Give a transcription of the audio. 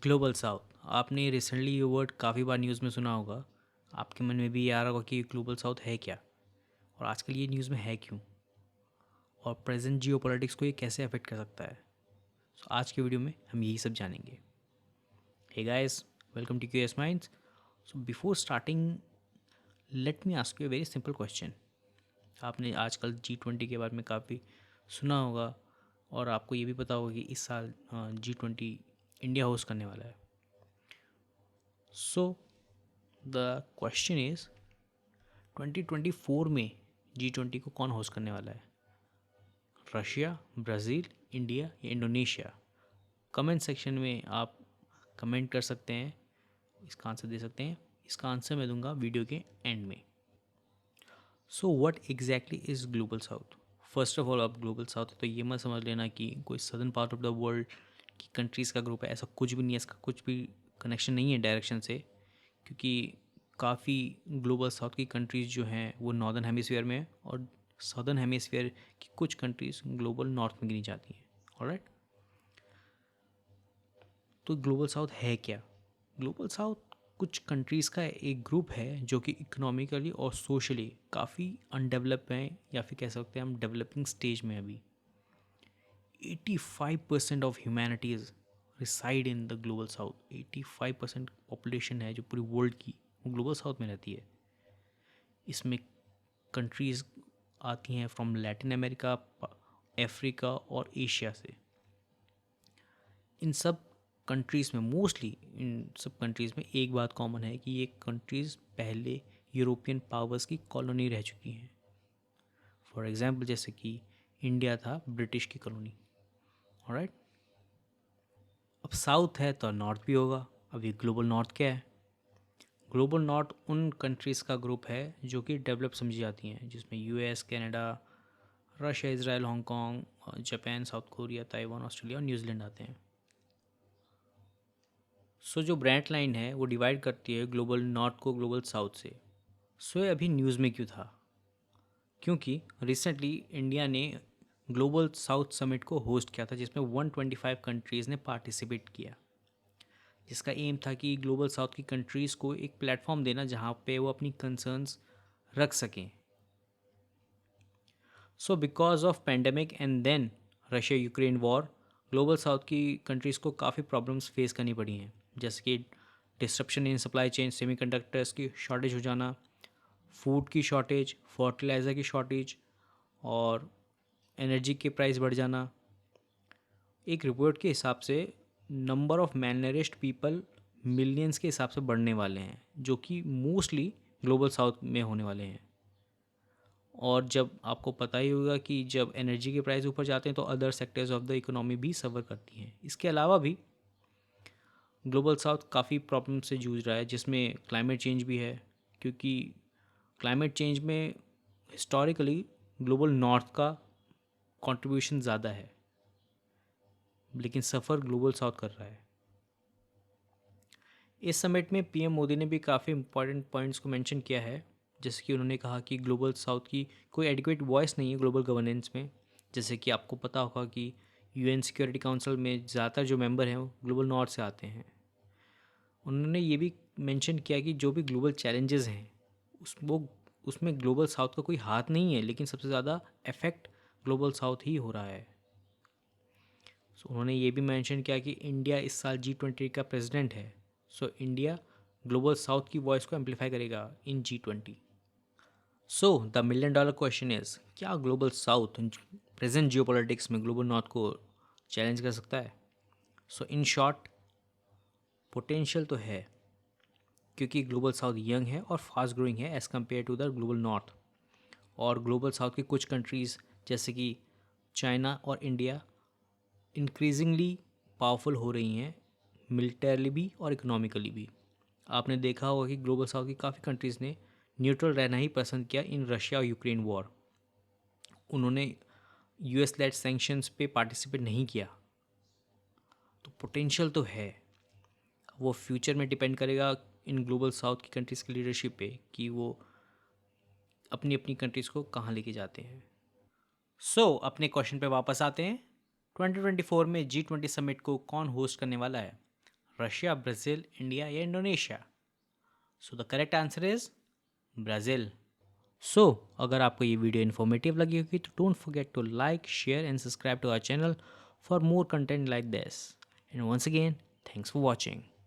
Global south, आपने recently ये word काफ़ी बार न्यूज़ में सुना होगा। आपके मन में भी ये आ रहा होगा कि ग्लोबल साउथ है क्या, और आजकल ये न्यूज़ में है क्यों, और प्रेजेंट जियो पॉलिटिक्स को ये कैसे अफेक्ट कर सकता है। सो आज के वीडियो में हम यही सब जानेंगे। Hey guys, welcome to QS minds. So before starting, let me ask you a very simple question. आपने आजकल G20 के बारे में काफ़ी सुना होगा, और आपको ये भी पता होगा कि इस साल G20 इंडिया होस्ट करने वाला है। सो द क्वेश्चन इज़, 2024 में G20 को कौन होस्ट करने वाला है? रशिया, ब्राज़ील, इंडिया या इंडोनेशिया? कमेंट सेक्शन में आप कमेंट कर सकते हैं, इसका आंसर दे सकते हैं। इसका आंसर मैं दूंगा वीडियो के एंड में। So what exactly is global south? First of all, आप ग्लोबल साउथ तो ये मत समझ लेना कि कोई southern part of the world की कंट्रीज़ का ग्रुप है। ऐसा कुछ भी नहीं है, इसका कुछ भी कनेक्शन नहीं है डायरेक्शन से, क्योंकि काफ़ी ग्लोबल साउथ की कंट्रीज़ जो हैं वो नॉर्दर्न हेमिसफेयर में है, और सदर्न हेमिसफेयर की कुछ कंट्रीज़ ग्लोबल नॉर्थ में गिनी जाती हैं। ऑलराइट, तो ग्लोबल साउथ है क्या? ग्लोबल साउथ कुछ कंट्रीज़ का एक ग्रुप है जो कि इकोनॉमिकली और सोशली काफ़ी अनडेवलप हैं, या फिर कह सकते हैं हम डेवलपिंग स्टेज में अभी। 85% of humanities reside in the global south. 85% population है जो पूरी वर्ल्ड की, वो ग्लोबल साउथ में रहती है। इसमें कंट्रीज़ आती हैं फ्रॉम लैटिन अमेरिका, अफ्रीका और एशिया से। इन सब कंट्रीज़ में, मोस्टली इन सब कंट्रीज़ में एक बात कॉमन है कि ये कंट्रीज़ पहले यूरोपियन पावर्स की कॉलोनी रह चुकी हैं। फॉर एग्जांपल, जैसे कि इंडिया था ब्रिटिश की कॉलोनी। ऑलराइट, अब साउथ है तो नॉर्थ भी होगा। अब ये ग्लोबल नॉर्थ क्या है? ग्लोबल नॉर्थ उन कंट्रीज़ का ग्रुप है जो कि डेवलप समझी जाती हैं, जिसमें US, Canada, Russia, Israel, Hong Kong, Japan, south Korea, Taiwan, Australia और न्यूजीलैंड आते हैं। सो जो ब्रांड लाइन है वो डिवाइड करती है ग्लोबल नॉर्थ को ग्लोबल साउथ से। सो ये अभी न्यूज़ में क्यों था? क्योंकि रिसेंटली इंडिया ने ग्लोबल साउथ समिट को होस्ट किया था, जिसमें 125 कंट्रीज़ ने पार्टिसिपेट किया, जिसका एम था कि ग्लोबल साउथ की कंट्रीज़ को एक प्लेटफॉर्म देना जहाँ पे वो अपनी कंसर्न्स रख सकें। So because of pandemic and then Russia Ukraine war, global south की कंट्रीज़ को काफ़ी प्रॉब्लम्स फेस करनी पड़ी हैं, जैसे कि disruption in supply chain, semiconductors की शॉर्टेज हो जाना, फूड की शॉर्टेज, फर्टिलाइज़र की शॉर्टेज, और एनर्जी के प्राइस बढ़ जाना। एक रिपोर्ट के हिसाब से number of malnourished people millions के हिसाब से बढ़ने वाले हैं, जो कि मोस्टली ग्लोबल साउथ में होने वाले हैं। और जब आपको पता ही होगा कि जब एनर्जी के प्राइस ऊपर जाते हैं तो other sectors of the economy भी सफ़र करती हैं। इसके अलावा भी ग्लोबल साउथ काफ़ी प्रॉब्लम से जूझ रहा है, जिसमें क्लाइमेट चेंज भी है, क्योंकि क्लाइमेट चेंज में हिस्टोरिकली ग्लोबल नॉर्थ का कंट्रीब्यूशन ज़्यादा है, लेकिन सफ़र ग्लोबल साउथ कर रहा है। इस समिट में पीएम मोदी ने भी काफ़ी इंपॉर्टेंट पॉइंट्स को मेंशन किया है, जैसे कि उन्होंने कहा कि ग्लोबल साउथ की कोई एडिक्वेट वॉइस नहीं है ग्लोबल गवर्नेंस में। जैसे कि आपको पता होगा कि यूएन सिक्योरिटी काउंसिल में ज़्यादातर जो मेंबर हैं वो ग्लोबल नॉर्थ से आते हैं। उन्होंने ये भी मेंशन किया कि जो भी ग्लोबल चैलेंजेस हैं उसमें ग्लोबल साउथ का कोई हाथ नहीं है, लेकिन सबसे ज़्यादा इफेक्ट ग्लोबल साउथ ही हो रहा है। सो उन्होंने ये भी मेंशन किया कि इंडिया इस साल G20 का प्रेसिडेंट है। सो इंडिया ग्लोबल साउथ की वॉइस को एम्पलीफाई करेगा इन G20। So the million dollar question is, क्या ग्लोबल साउथ प्रेजेंट जियोपॉलिटिक्स में ग्लोबल नॉर्थ को चैलेंज कर सकता है? सो इन शॉर्ट, पोटेंशियल तो है, क्योंकि ग्लोबल साउथ यंग है और फास्ट ग्रोइंग है as compare to the global north. और ग्लोबल साउथ की कुछ कंट्रीज़ जैसे कि चाइना और इंडिया इंक्रीजिंगली पावरफुल हो रही हैं, मिलिटरली भी और इकोनॉमिकली भी। आपने देखा होगा कि ग्लोबल साउथ की काफ़ी कंट्रीज़ ने न्यूट्रल रहना ही पसंद किया इन रशिया और यूक्रेन वॉर। उन्होंने यूएस लेड सैंक्शंस पे पार्टिसिपेट नहीं किया। तो पोटेंशियल तो है, वो फ्यूचर में डिपेंड करेगा इन ग्लोबल साउथ की कंट्रीज़ की लीडरशिप पे कि वो अपनी अपनी कंट्रीज़ को कहाँ लेके जाते हैं। अपने क्वेश्चन पे वापस आते हैं। 2024 में G20 समिट को कौन होस्ट करने वाला है? रशिया, ब्राज़ील, इंडिया या Indonesia? So the correct answer is Brazil. So अगर आपको ये वीडियो इन्फॉर्मेटिव लगी होगी तो don't forget to like, share and subscribe to our channel for more content like this. And once again, thanks for watching.